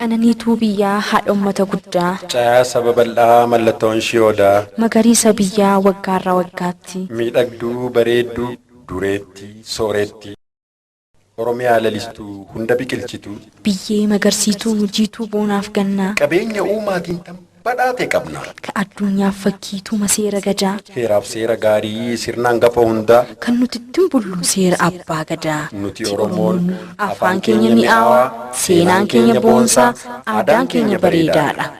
Qananiituu biyyaa haadha uummata guddaa. Caayaa saba bal'aa mallattoon shiyoodaa. Magariisa biyyaa waggaarraa waggaatti. Miidhagduu bareedduu dureetti sooretti. Oromiyaa lalistuu hunda biqilchitu. Biyyee magarsiituu jiituu boonaaf gannaa. Qabeenya uumaatiin badhaate qabna. Ka addunyaaf fakkiituu maseera gadaa. Heeraaf seera gaarii sirnaan gafa hundaa. Kan nuti ittiin bullu seera abbaa gadaa. Nuti Oromoon afaan keenya mi'aawaa, seenaan keenya boonsaa, aadaan keenya bareedaadha.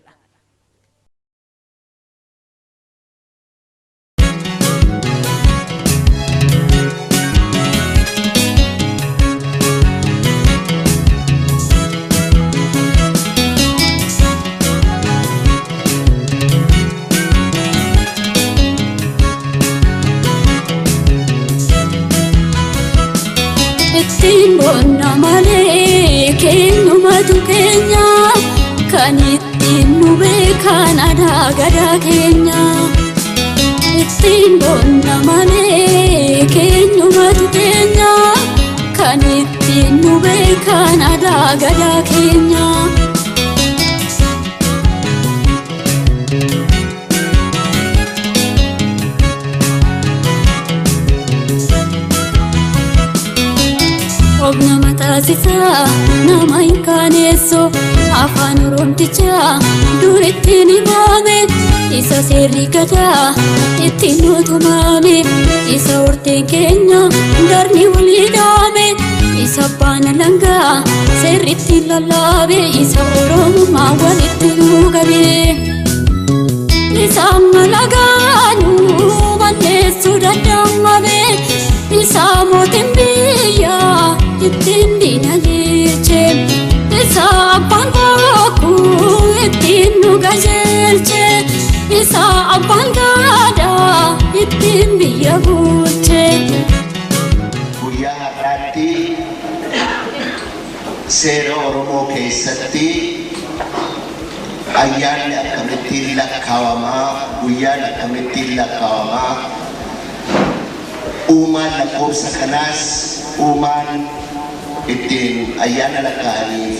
Timbona male kenyu matu Kenya kanitinu be Canada gada Kenya. Timbona male kenyu matu Kenya kanitinu be Canada gada Kenya. Obna matasisa nama inkaneso afaan oromticha durettini baame isa seerri gadaa ittiin utumame isa horteen keenya darni walii dhaame isa baana langaa seerritti lallaabe isa oromummaa walitti nuugabe isa malagaanu malleessuu danda'amame isa mootiin biyyaa ittiin dinagirche isa abbaan bokkuu ittiin nu gajeelche isa abbaan gadaa ittiin biyya bulche. Guyyaa har'aatti seera Oromoo keessatti ayyaanni akkamittiin lakkaawamaa guyyaan akkamittiin lakkaawamaa uumaan lakkoofsa kanaas uumaan ittiin ayyaana lakkaa'aniif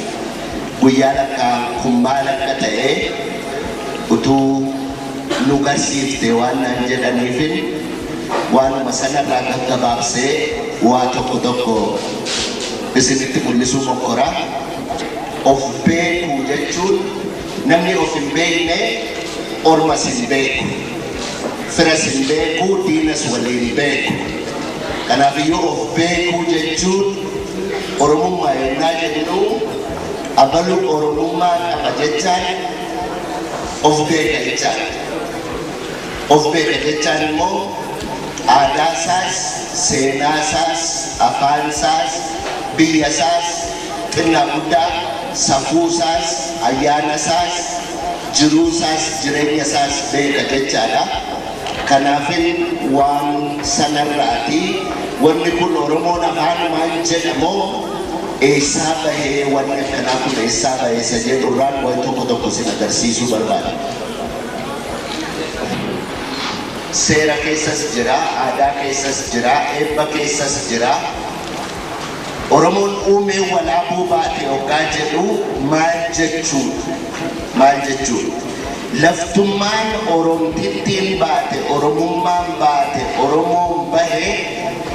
guyyaa lakkaa'an kun maal akka ta'e utuu nu garsiifte waan naan jedhaniifin waanuma sanarraa gaggabaabsee waa tokko tokko isinitti mul'isuu mokkora. Of beekuu jechuun namni of hin beekne ormas hin beeku, firas hin beeku, diinas waliin beeku. Kanaafiyyuu of beekuu jechuun Oromummaa yennaa jennu abaluu Oromummaa qaba jechaan of beeka jechaan. Of beeka jechaan immoo aadaasaas, seenaasaas, afaansaas, biyyasaas, xinnaa guddaa, safuusaas, ayyaanasaas, jiruusaas, jireenyasaas beeka jechaadha. Kanaafin waan sanarraati wanni kun Oromoon afaanumaan jedhamoo eessaa bahee wanni akkanaa kun eessaa bahee isa jedhurraan waan tokko tokko sin agarsiisuu barbaada. Seera keessas jira, aadaa keessas jira, eebba keessas jira. Oromoon uumee walaabuu baate hoggaa jedhu maal jechuudha? Maal jechuudha? Laftummaan Oromtittiin baate, Oromummaan baate, Oromoon bahee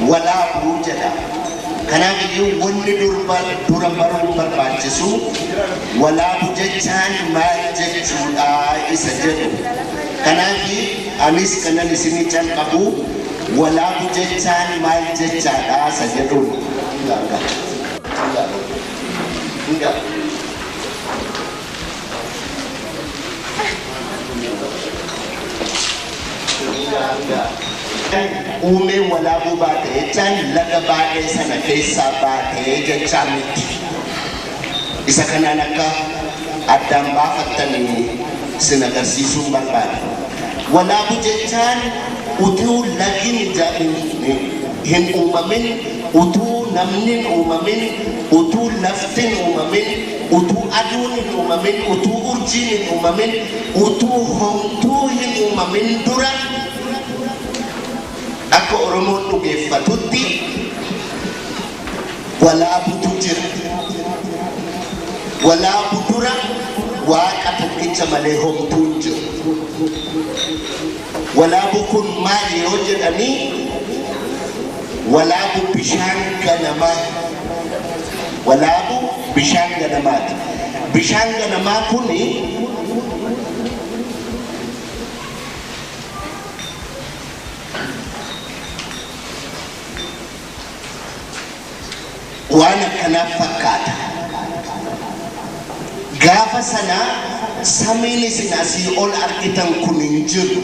walaabuu jedha. Kanaaf iyyuu wanni dura baruun barbaachisu walaabuu jechaan maal jechuudha isa jedhu. Kanaaf anis kanan isinii calqabu walaabuu jechaan maal jechaadha isa jedhuun. Uumee walaabuu baate jechaan laga baay'ee sana keessaa baatee jechaa miti. Isa kanaan akka addaan baafattanii sin agarsiisuun barbaada. Walaabuu jechaan utuu lagni hin uumamin, utuu namni hin uumamin, utuu laftin hin uumamin, utuu aduun hin uumamin, utuu urjiin hin uumamin, utuu homtuu hin uumamin dura akka Oromoon dhugeeffatutti walaabutu jira. walaabu dura waaqa tokkicha malee homtuun jiru. Walaabu kun maali yoo jedhanii walaabu bishaan ganamaa. Walaabu bishaan ganamaati. Bishaan ganamaa kuni waan akkanaaf fakkaata. Gaafa sana samiin isin asii ol argitan kun hin jiru.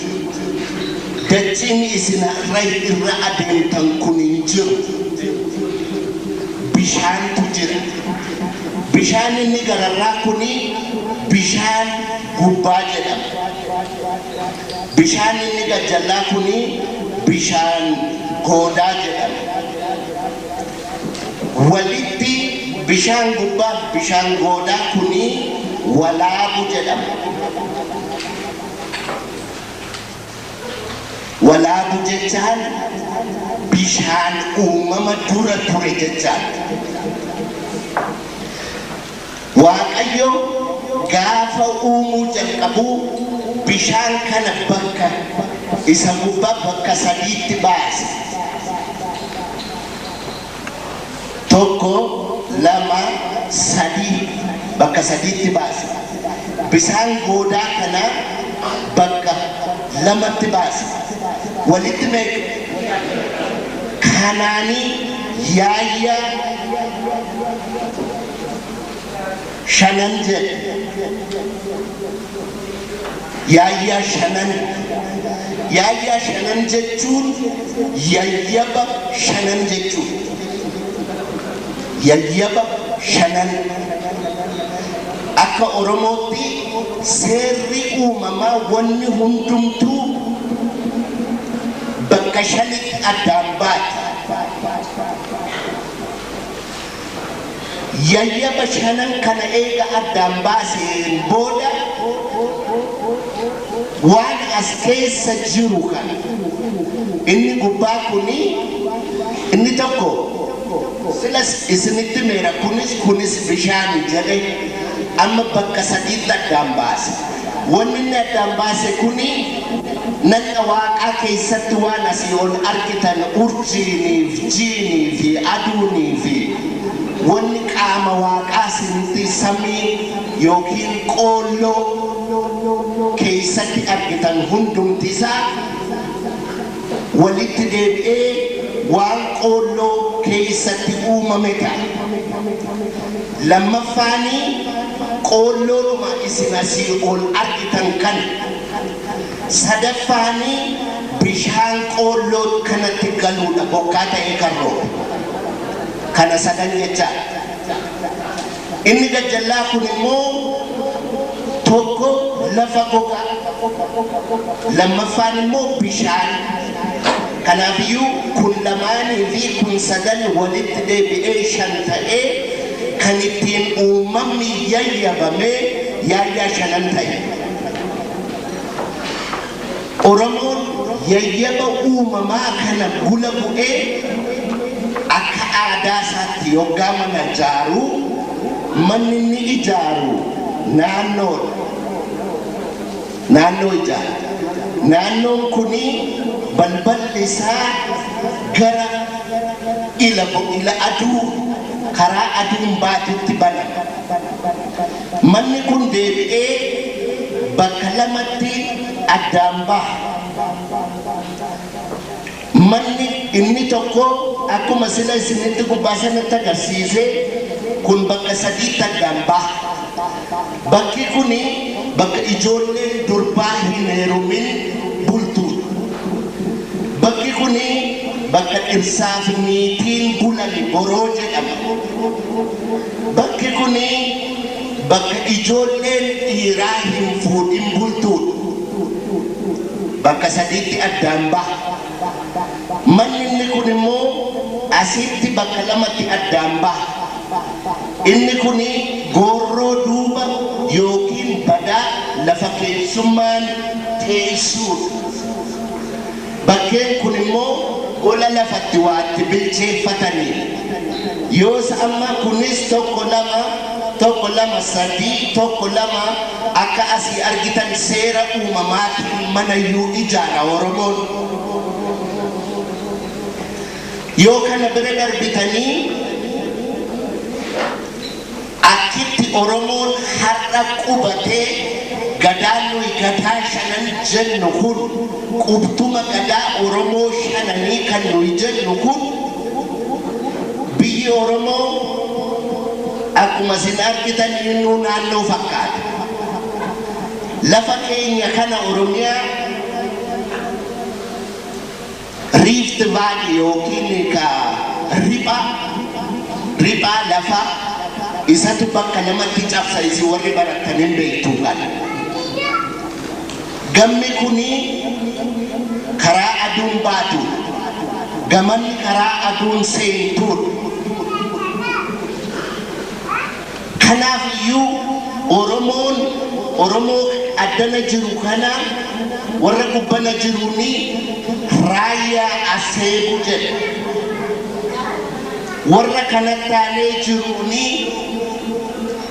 Dachiin isin irra adeemtan kun hin jiru. Bishaantu jira. Bishaan inni gararraa kuni bishaan gubbaa jedhama. Bishaan inni gajjallaa kuni bishaan goodaa jedhama. Walitti bishaan gubbaa bishaan goodaa kuni walaabu jedhama. Walaabu jechaan bishaan uumama dura ture jechaan. Waaqayyo gaafa uumuu jalqabu bishaan kana bakka isa gubbaa bakka sadiitti baase. Tokko, lama, sadii bakka sadiitti baase. Bishaan goodaa kana bakka lamatti baase. Walitti meeqa? Kanaanii yaayya shanan jedhe. Yaayya shanan. Yaayya shanan jechuun yayyaba shanan jechuun. Yayyaba shanan. Akka Oromootti seerri uumamaa wanni hundumtuu bakka shanitti addaan baate. Yayyaba shanan kana eega addaan baaseen booda waan as keessa jiru kana inni gubbaa kuni inni tokko silas isinitti meera kunis bishaan jedhe amma bakka sadiitti addaan baase. Wanni inni addaan baase kuni naqa waaqaa keessatti waan asii ol argitan urjiinii fi jiinii fi aduunii fi wanni qaama waaqaa isinitti samii yookiin qoolloo keessatti argitan hundumti isaa walitti deebi'ee waan qoolloo keessatti uumame ta'a. Lammaffaanii qoolloodhuma isin asii ol argitan kan. Sadaffaanii bishaan qoolloo kanatti galuudha bokkaa ta'ee kan roobe. Kana sadan jechaa. Inni gajjallaa kun immoo tokko lafa gogaa. Lammaffaan immoo bishaan. Kanaafiyyuu kun lamaanii fi kun sadan walitti deebi'ee shan ta'ee kan ittiin uumamni yayyabamee yaayyaa shanan ta'e. Oromoon yayyaba uumamaa kana gula bu'ee akka aadaa isaatti yoggaa mana ijaaru manni inni ijaaru naannoo ijaaru. Naannoon kuni balballi isaa gara ila aduu karaa aduun baatetti banama. Manni kun deebi'ee bakka lamatti addaan baha. Manni inni tokko akkuma sila isinitti gubbaa sanatti agarsiise kun bakka sadiitti addaan baha. Bakki kuni bakka ijoolleen durbaa hin heerumin bultuudha. Bakki kuni bakka dhirsaa fi niitiin bulani boroo jedhama. Bakki kuni bakka ijoolleen dhiiraa hin fuudhin bultuudha. Bakka sadiitti addaan baha. Manni inni kun immoo asitti bakka lamatti addaan baha. Inni kuni goorroo duuba yookiin badaa lafa keessummaan teessuudha. Bakkeen kun immoo gola lafatti waatti bilcheeffatanii. Yoos amma kunis tokko lama tokko lama sadii tokko lama akka asii argitan seera uumamaatiin mana iyyuu ijaara Oromoon. Yoo kana bira darbitanii akkitti Oromoon har'a qubatee gadaan nuyi gadaa shanan jennu kun qubtuma gadaa Oromoo shananii kan nuyi jennu kun biyyi Oromoo akkuma isin argitan innuu naannoo fakkaata. Lafa keenya kana Oromiyaa Rift Valley yookiin ka riphaa lafa isatu bakka namatti cabsa isi warri barataniin beektu kana. Gamni kuni karaa aduun baatu, gamanni karaa aduun seentuun. Kanaaf iyyuu Oromoo addana jiru kana warra gubbana jiruuni raayyaa aseebu jedha. Warra kana taalee jiruuni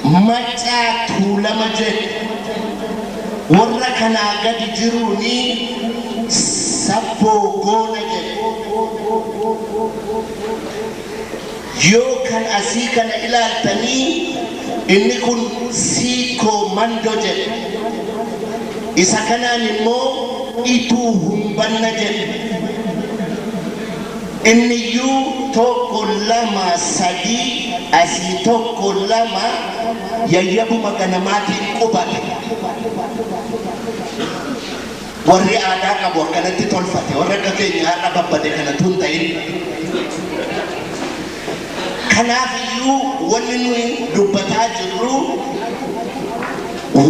macaa tuulama jedha. Warra kana gadi jiruuni sabboo goona jedha. Yoo kan asii kana ilaaltanii inni kun siikoo mando jedha. Isa kanaan immoo ituu humbanna jedha. Inni iyyuu tokko lama sadii asii tokko lama yayyabuma ganamaatiin qubate. Warri aadaa qabu akkanatti tolfate warra akka keenya har'a babbade kanatu hin ta'in. Kanaaf iyyuu wanni nuyi dubbataa jirru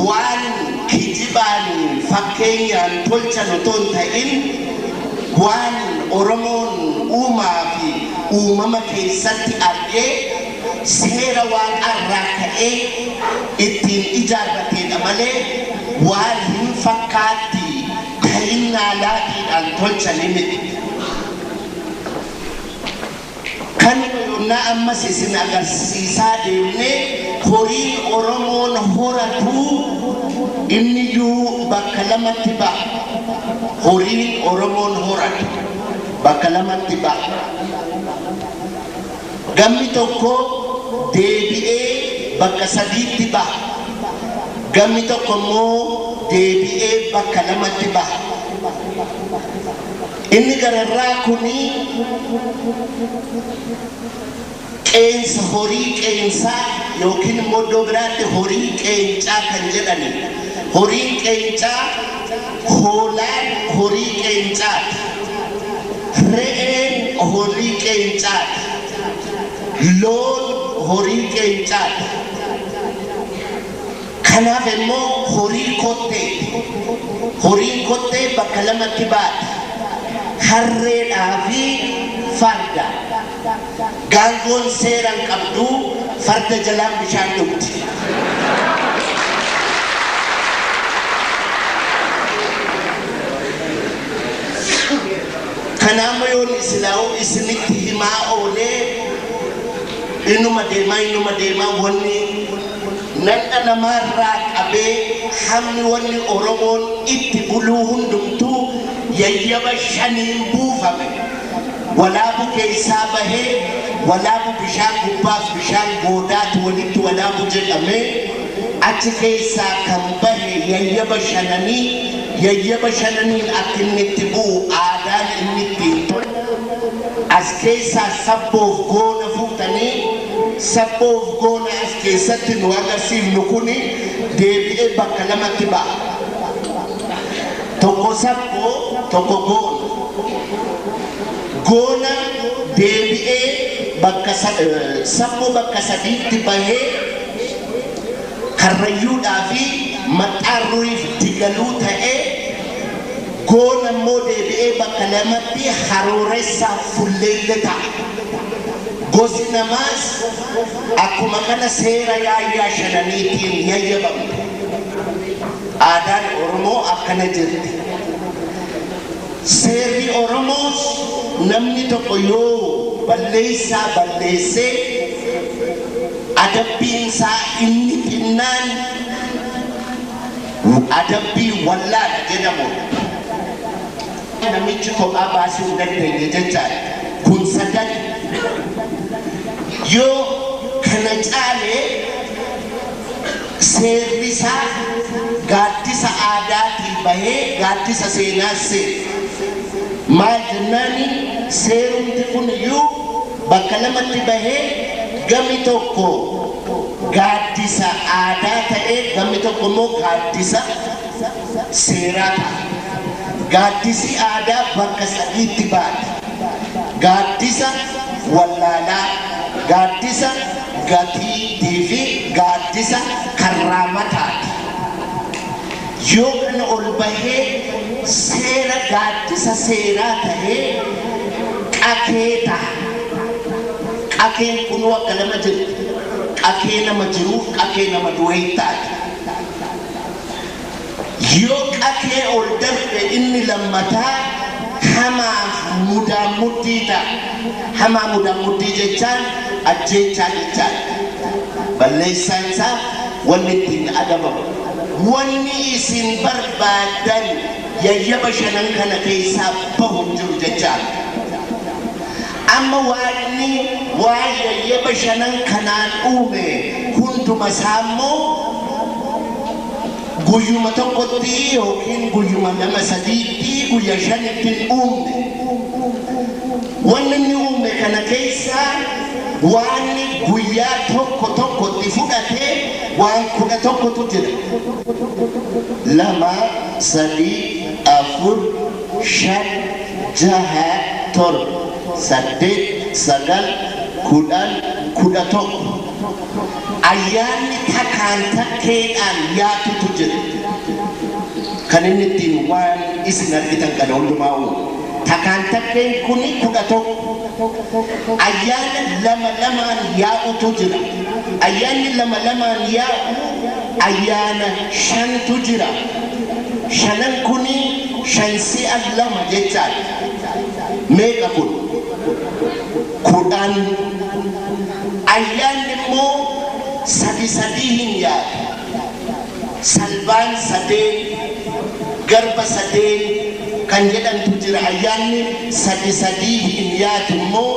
waan kijibaan fakkeenyaan tolchan otoo hin ta'in waan Oromoon uumaa fi uumama keessatti argee seera waaqarraa ka'ee ittiin ijaarrateedha malee waan hin fakkaatti ta'innaa laatiidhaan tolchanii miti. Kanuma yonnaa ammas isin agarsiisaa deemnee horiin Oromoon horatu inni iyyuu bakka lamatti ba'a. Horiin Oromoon horatu bakka lamatti ba'a. Gamni tokko deebi'ee bakka sadiitti ba'a. Gamni tokko immoo deebi'ee bakka lamatti ba'a. Inni gararraa kuni qeensa horii qeensaa yookiin immoo iddoo biraatti horii qeencaa kan jedhani. Horiin qeencaa hoolaan horii qeencaati. Re'een horii qeencaati. Loon horii qeencaati. Kanaaf immoo horii kottee. Horiin kottee bakka lamatti baati. Harreedhaa fi farda. Gaangoon seeraan qabdu farda jalaan bishaan dhugdi. Kanaaf yoon islaa'u isinitti himaa oolee innuma deemaa wanni nanna namaarraa qabee hamni wanni Oromoon itti buluu hundumtuu yayyaba shaniin buufame. Walaabu keessaa bahee walaabu bishaan gubbaaf bishaan goodaatu walitti walaabu jedhamee achi keessaa kan bahe yayyaba shananiin akka inni itti bu'u aadaan inni ittiin tole. As keessaa sabboof goona fuutanii sabboof goona as keessatti nu agarsiifnu kuni deebi'ee bakka lamatti ba'a. Tokko sabboo tokko goona. Goona deebi'ee bakka sabboo bakka sadiitti bahee karrayyuudhaa fi maxxaarruuf digaluu ta'ee goona immoo deebi'ee bakka lamatti harooressaa fulleelle ta'a. Gosi namaas akkuma kana seera yaayyaa shananiitiin yayyabamte. Aadaan Oromoo akkana jirti. Seerri Oromoos namni tokko yoo balleessaa balleessee adabbiinsa inni xinnaan adabbii wallaala jedhamu namichi kophaa baasuu hin dandeenye jechaadha. Kun sadan yoo kana caalee seerri isaa gaaddisa aadaatii bahee gaaddisa seenaas maal jennaani seerumti kun iyyuu bakka lamatti bahee gami tokko gaaddisa aadaa ta'ee gami tokko immoo gaaddisa seeraa ta'a. Gaaddisi aadaa bakka sadiitti baata. Gaaddisa wallaalaa, gaaddisa gatiitii fi gaaddisa karraamataati. Yoo kana ol bahee seera gaaddisa seeraa ta'ee qakee ta'a. Qakeen kun akka lama jiru. Qakee nama jiruuf qakee nama du'ee taati. Yoo qakee ol darbe inni lammataa hamaaf mudaa mudii ta'a. Hamaa mudaa mudii jechaan ajjeechaa jechaan. Balleessaan isaa wanni ittiin adabamu. Wanni isin barbaadan yayyaba shanan kana keessaa bahu jiru jechaan. Amma waan yayyaba shanan kanaan uume hunduma isaammoo guyyuma tokkotti yookiin guyyuma lama sadiitti guyya shanitti uumne. Wanni inni uume kana keessaa waan guyyaa tokkotti fudhatee waan 11tu jira. 2, 3, 4, 5, 6, 7, 8, 9, 10, 11. Ayyaanni takkaan takkeedhaan yaatutu jira. Kan inni ittiin waan isin argitan kana hundumaa uumu. Takkaan takkeen kuni 11. Ayyaana lama yaa'utu jira. Ayyaanni lama yaa'u ayyaana 5tu jira. 5 kuni 5 si'a 2 jechaadha. Meeqa kun? 10. Ayyaanni immoo 3 hin yaadu. Salbaan 3, garba 3 kan jedhamtu jira. Ayyaanni 3 hin yaadu immoo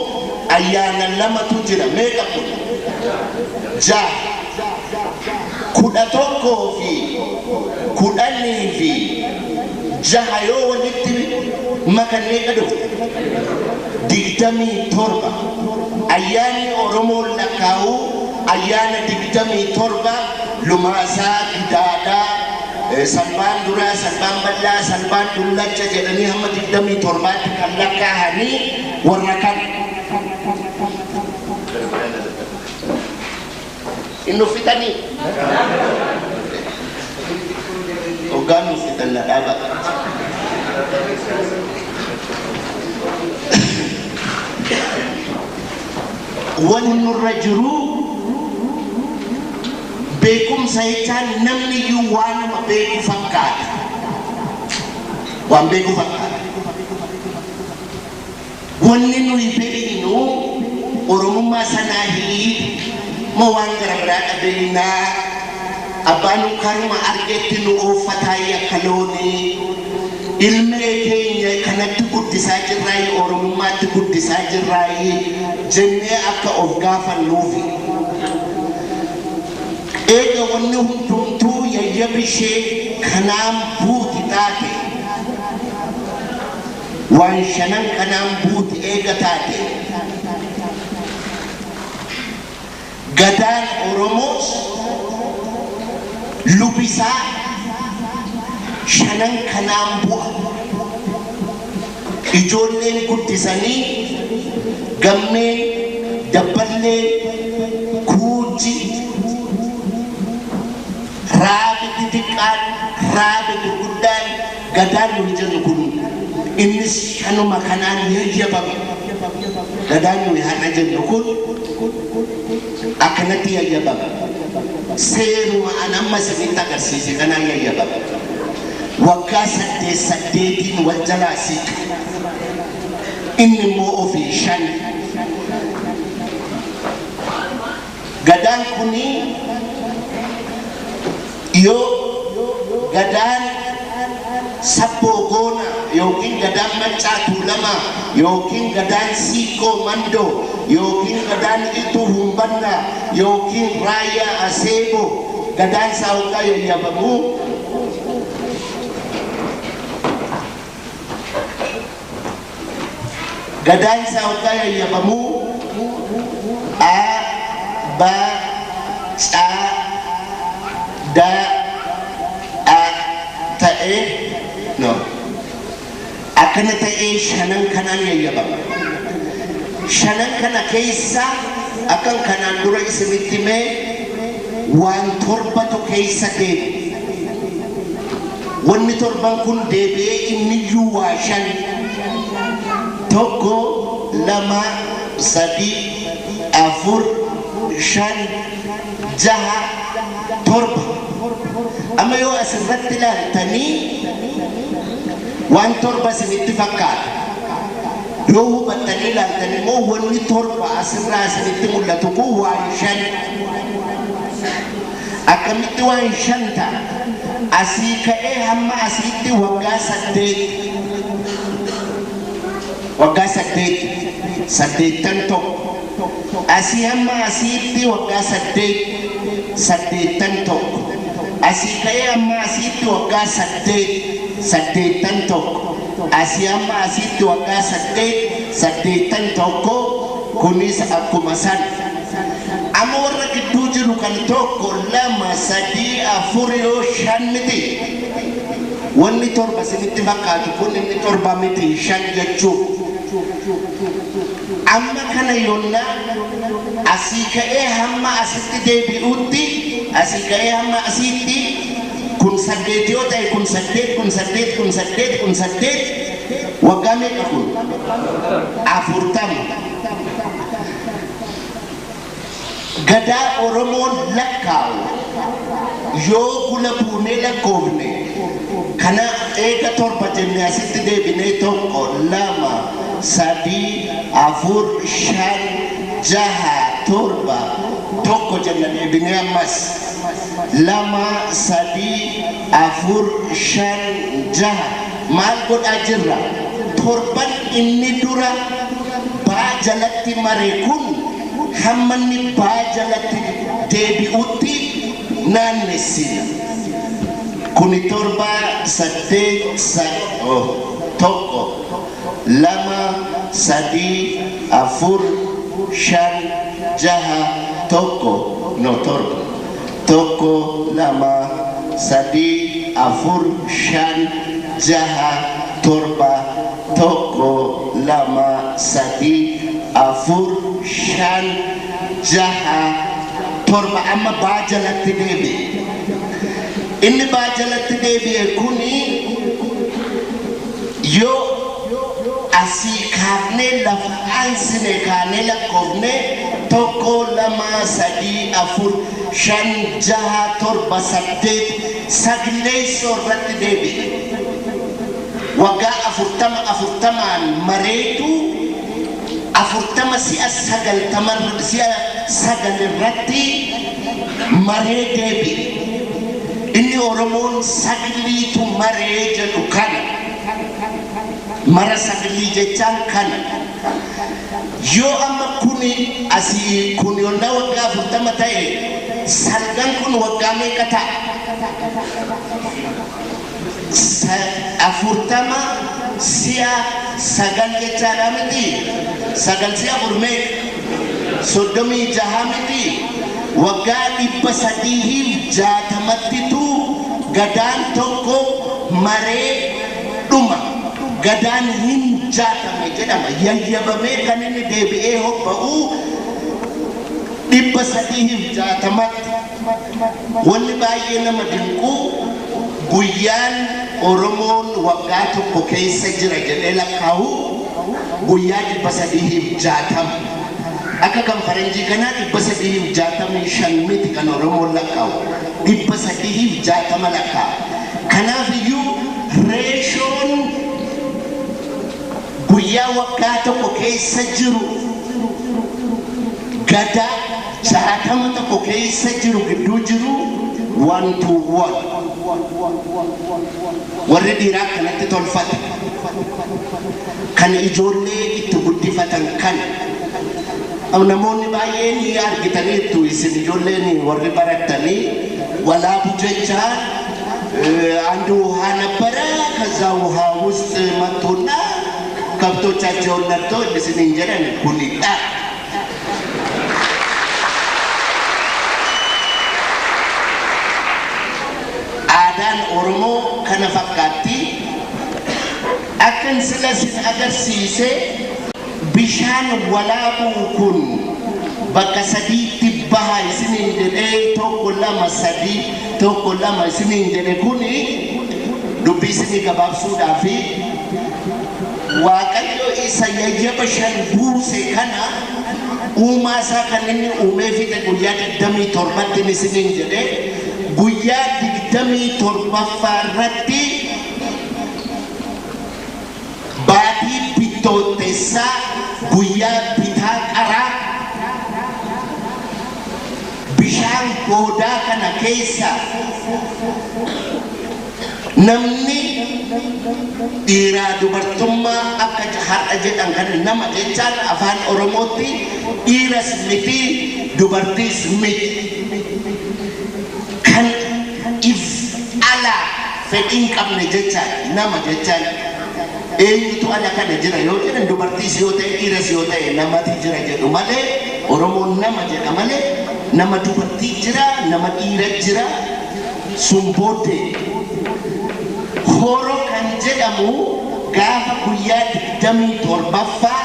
ayyaana 2tu jira. Meeqa kun? 6. 11 fi 10 fi 6 yoo walitti makannee qabu 27. Ayyaanni Oromoon lakkaa'u ayyaana 27 lumaasaa gidaadaa salbaan duraa salbaan bal'aa salbaan dullacha jedhanii hamma 27tti kan lakkaa'anii warra kan inni fitanii hoggaan fitan na dhaaba. Wanni nurra jiru beekumsa jechaan namni iyyuu waanuma beeku fakkaata. Waan beeku fakkaata. Wanni nuyi beeknu Oromummaa sanaa moo waan gara biraa dhabeennaa abbaan karuma argetti nu ooffataa yakka loonii ilmee keenya kanatti guddisaa jirraayi Oromummaatti guddisaa jirraayi jennee akka of gaafannuufi. Eega wanni hundumtuu yayyabishee kanaan buuti taate waan 5 kanaan buuti eega taate gadaan Oromoos lubisaa 5 kanaan bu'a. Ijoolleen guddisanii gammeen dabballee kuuji raabi xixiqqaan raabi gurguddaan gadaan nuyi jennu kun innis 5 kanaan yayyabame. Gadaan nuyi har'a jennu kun akkanatti yayyabame. Seeruma anamma sanitti agarsiise kanaan yayyabame. Waggaa 8 wal jalaa siiqe. Inni immoo ofii 5. Gadaan kuni yoo gadaan Sabboogona yookiin gadaan Maccaa Tuulamaa yookiin gadaan Siikoo Mandoo yookiin gadaan Iltuu Humbannaa yookiin Raayyaa Aseeboo gadaan isaa hoggaa yayyabamuu gadaan isaa hoggaa yayyabamuu A Ba Ca Da A ta'ee no akkana ta'ee shanan kanaan yayyabama. Shanan kana keessa akkan kanaan dura isinitti mee waan torbatu keessa deebi. Wanni torban kun deebi'ee inniyyuu waa shan. Tokko, lama, sadii, afur, shan, jaha, torba. Amma yoo asirratti ilaaltanii waan torba isinitti fakkaata. Yoo hubattanii ilaaltanii immoo wanni torba asirraa isinitti mul'atu kun waan shan. Akkamitti waan shan ta'a? Asii ka'ee hamma asiitti waggaa 8. Waggaa 8. 81. Asii hamma asiitti waggaa 8. 81. Asii ka'ee hamma asiitti waggaa 8. 81. Asii hamma asiitti waggaa 8. 81. Kunis akkuma san. Amma warra gidduu jiru kan tokko, lama, sadii, afur yoo shan miti. Wanni torba isinitti fakkaatu kun inni torba miti, shan jechuudha. Amma kana yoonna asii ka'ee hamma asitti deebi'utti, asii ka'ee hamma asitti kun 8 yoo ta'e kun 8 kun 8 kun 8 kun 8 waggaa meeqa kun? 40. Gadaa Oromoon lakkaa'u yoo gula buunee lakkoofne kana eega torba jennee asitti deebinee tokko, lama, sadii, afur, shan, jaha, torba tokko jenna deebinee ammas lama, sadii, afur, shan, jaha maal godhaa jirra? Torban inni dura baa jalatti maree kun hammanni baa jalatti deebi'utti naannessina. Kuni torba, 8, tokko, lama, sadii, afur, shan, jaha, tokko, no torba. Tokko, lama, sadii, afur, shan, jaha, torba, tokko, lama, sadii, afur, shan, jaha, torba. Amma baa jalatti deebi'e. Inni baa jalatti deebi'e kuni yoo asii kaafnee lafa aansine kaanee lakkoofnee tokko, lama, sadii, afur, shan, jaha, torba, 8 sagalee soorratti deebi'e. Waggaa 40 mareetu 40 si'a 9 irratti maree deebi'e. Inni Oromoon sagaliitu maree jedhu kana. Mara sagalii jechaan kana. Yoo amma kuni asii kun yoonna waggaa 40 ta'e salgan kun waggaa meeqa ta'a? 40 si'a 9 jechaadha miti. 9 si'a 4 meeqa? 36 miti. Waggaa 360 gadaan tokko maree dhuma. Gadaan hin jaatame jedhama. Yayyabamee kan inni deebi'ee hobba'u 360. Wanni baay'ee nama dinqu guyyaan Oromoon waggaa tokko keessa jira jedhee lakkaa'u guyyaa 360. Akka kan faranjii kanaa 365 miti kan Oromoon lakkaa'u 360 lakkaa'u. Kanaaf iyyuu reeshoon guyyaa waggaa tokko keessa jiru gadaa jaatama tokko keessa jiru gidduu jiru 1 to 1 warri dhiiraa kanatti tolfate kan ijoollee itti guddifatan kan namoonni baay'een ni argitaniitu isin ijoolleen warri baratanii walaabu jecha አንዱ ውሃ ነበረ ከዛ ውሃ ውስጥ መጡና ከብቶቻቸውን ነድተው እንደዚህ እንጀራን ኩሊጣ አዳን ኦሮሞ ከነፈካቲ አከን ስለዚህ አገርሲሴ ቢሻን ወላቡ ኩን በከሰዲ ትባሃ isinin jedhe tokko lama sadi tokko lama isinin jedhe kuni dubbii isinii gabaabsuudhaaf waaqayyo isa yayyaba shan buuse kana uumaa isaa kan inni uumee fide guyyaa 27tti isinin jedhe guyyaa 27ffaa irratti baatii bittootessaa guyyaa bitaa qaraa bishaan goodaa kana keessa namni dhiiraa dubartummaa akka har'a jedhan kan nama jechaan afaan oromootti dhiiras miti dubartiis miti kan if ala fedhiin qabne jechaan nama jechaan eenyutu ala kana jira yoo jedhan dubartiis yoo ta'e dhiiras yoo ta'e namatti jira jedhu malee oromoon nama jedha malee nama dubartii jira nama dhiira jira sumbote horo kan jedhamu gaafa guyyaa 27ffaa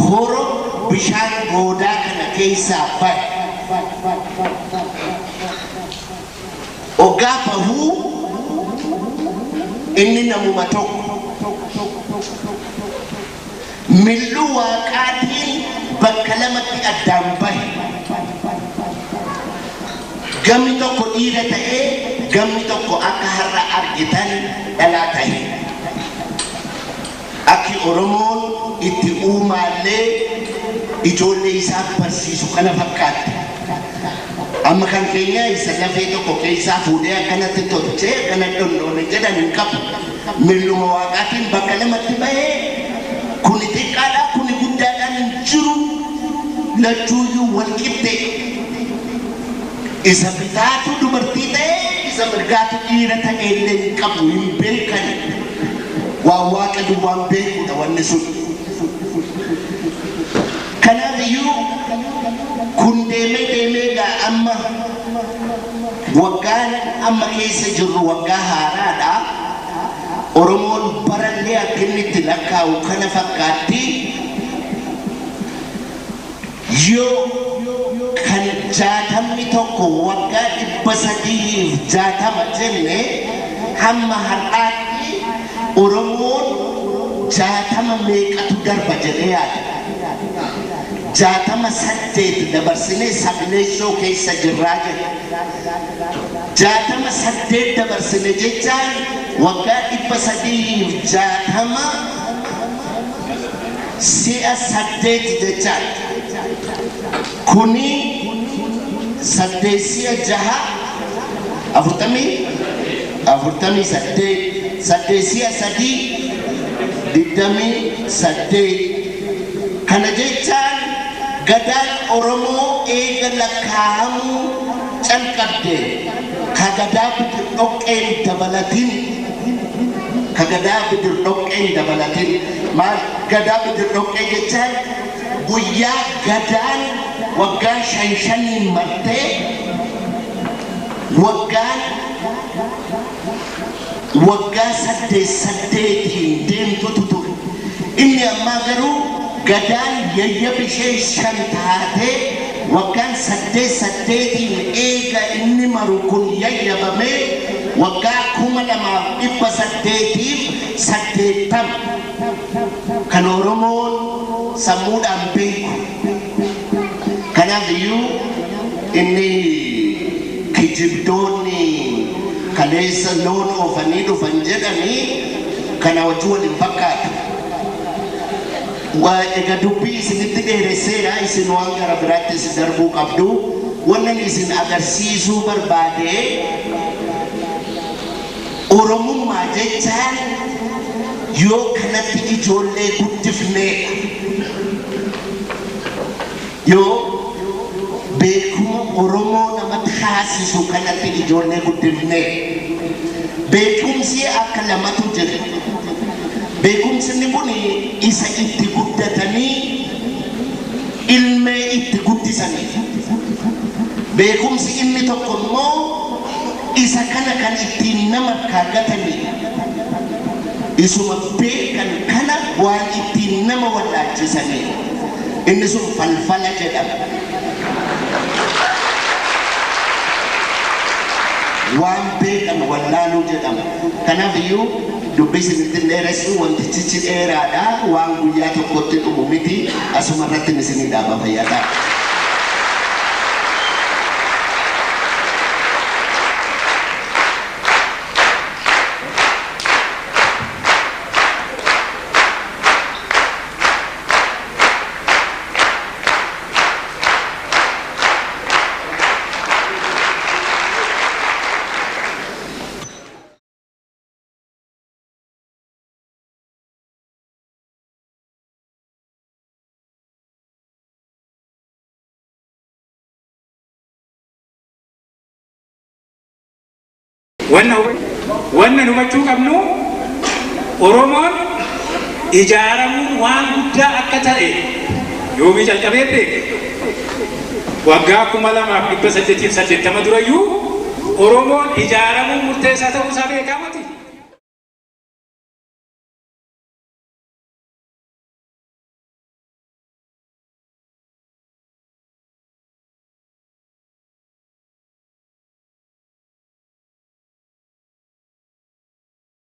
horo bishaan goodaa kana keessaa bahe ogaa bahuu inni namuma tokko milluu waaqaatiin bakka lamatti addaan bahe gamni tokko dhiira ta'ee gamni tokko akka har'a argitan dhalaa ta'e akki oromoon itti uumaallee ijoollee isaa barsiisu kana fakkaatti amma kan keenya isa lafee tokko keessaa fuudhee akkanatti tolchee akkana dhondoone jedhan hin qabu milluma waaqaatiin bakka lamatti bahee kuni xiqqaadha kuni guddaadhaan hin jiru lachuuyyuu wal qixxe isa bitaatu dubartii ta'e isa mirgaatu dhiira ta'e illee hin qabu hin beekan waan waaqa duwwaan beekudha wanni sun kanaaf iyyuu kun deemee gaa amma waggaan amma keessa jirru waggaa haaraadha oromoon barallee akka inni itti lakkaa'u kana fakkaatti yoo kan jaatamni tokko waggaa 360 jenne hamma har'aatti oromoon jaatama meeqatu darba jedhee yaada 68 dabarsinee sagleessoo keessa jirraa jedhe 68 dabarsine jechaan waggaa 360 si'a 8 jechaan kuni 8 si'a 6 48 si'a 3 28 kana jechaan gadaan oromoo eega lakkaa'amuu calqabde ka gadaa bidir dhoqqeen dabalatin maal gadaa bidir dhoqqee jechaan guyyaa gadaan waggaa 5 martee waggaa 8 deemtutu ture inni ammaa garuu gadaan yayyabishee 5 taatee waggaan 8 eega inni maru kun yayyabamee waggaa 2880 kan oromoon sammuudhaan beeku kanaaf iyyuu inni kijibdoonni kaleessa loon oofanii dhufan jedhanii kana wajji waliin fakkaatu waa ega dubbii isinitti dheeresseera isin waan gara biraatti isin darbuu qabdu wannan isin agarsiisuu barbaade oromummaa jechaan yoo kanatti ijoollee guddifne yoo beekuma oromoo namatti haasisu kanatti ijoollee guddifne beekumsi akka lamatu jira beekumsi kun isa itti guddatanii ilmee itti guddisanii beekumsi inni tokko immoo isa kana kan ittiin nama kaagatanii isuma beekan kana waan ittiin nama wallaachisanii inni sun falfala jedhama waan beekan wallaaluu jedhama kanaaf iyyuu dubbisi itti dheeressu wantichi dheeraadha waan guyyaa tokkotti dhumu miti asuma irratti isinii dhaaba fayyadaa. wannan hubachuu qabnu Oromoon ijaaramuun waan guddaa akka ta'e yoomii jalqabee beeke waggaa 2880 durayyuu Oromoon ijaaramuun murteessaa ta'uu isaa beekamati.